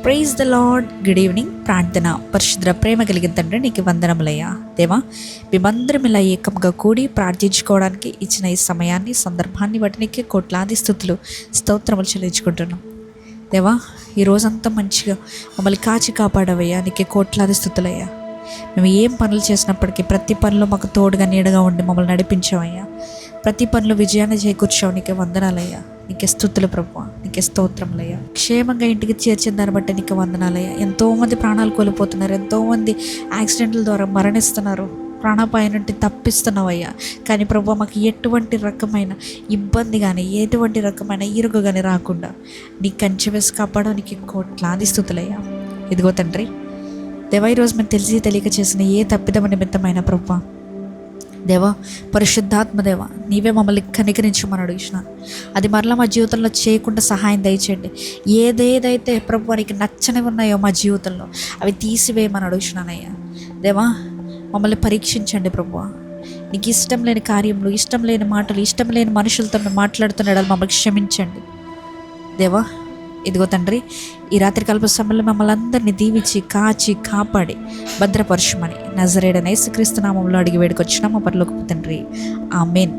Praise the lord. Good evening. ప్రార్థన. పరిశుద్ర ప్రేమ కలిగిన తండ్రి నీకు వందనములయ్యా. దేవా, మేమందరం ఇలా ఏకంగా కూడి ప్రార్థించుకోవడానికి ఇచ్చిన ఈ సమయాన్ని, సందర్భాన్ని బట్టి నీకే కోట్లాది స్తుతులు, స్తోత్రములు చెల్లించుకుంటున్నాం. దేవా, ఈ రోజంతా మంచిగా మమ్మల్ని కాచి కాపాడవయ్యా. నీకే కోట్లాది స్తుతులయ్యా. మేము ఏం పనులు చేసినప్పటికీ ప్రతి పనిలో మాకు తోడుగా నీడగా ఉండి మమ్మల్ని నడిపించావయ్యా. ప్రతి పనిలో విజయాన్ని చేకూర్చావు. నీకే వందనాలయ్యా. నీకే స్తుతులు ప్రభువా. నీకే స్తోత్రములయ్యా. క్షేమంగా ఇంటికి చేర్చిన దాన్ని బట్టి నీకు వందనాలయ్యా. ఎంతోమంది ప్రాణాలు కోల్పోతున్నారు, ఎంతోమంది యాక్సిడెంట్ల ద్వారా మరణిస్తున్నారు, ప్రాణాపాయం నుండి తప్పిస్తున్నావయ్యా. కానీ ప్రభువా, మాకు ఎటువంటి రకమైన ఇబ్బంది కానీ ఎటువంటి రకమైన ఇరుగు కానీ రాకుండా నీ కంచె వేసి కాపాడడానికి కోట్లాది స్తుతులయ్యా. ఇదిగో తండ్రి దేవా, ఈరోజు మేము తెలిసి తెలియక చేసిన ఏ తప్పిదమ నిమిత్తమైన ప్రభువా, దేవా పరిశుద్ధాత్మ దేవా, నీవే మమ్మల్ని కనికరించమని అడుగుతున్నాను. అది మరలా మా జీవితంలో చేయకుండా సహాయం దయచేయండి. ఏదేదైతే ప్రభు నీకు నచ్చనివి ఉన్నాయో మా జీవితంలో అవి తీసివేయమని అడుగుతున్నానయ్యా. దేవా, మమ్మల్ని పరీక్షించండి ప్రభువా. నీకు ఇష్టం లేని కార్యములు, ఇష్టం లేని మాటలు, ఇష్టం లేని మనుషులతో మేము మాట్లాడుతున్నాడు, మమ్మల్ని క్షమించండి దేవా. ఇదిగో తండ్రి, ఈ రాత్రికాలపు సమయంలో మమ్మల్ని అందరినీ దీవించి కాచి కాపాడి భద్రపరచుమని నజరేయుడైన యేసుక్రీస్తు నామములో అడిగి వేడుకొచ్చున్నాము పరలోకపు తండ్రి. ఆమేన్.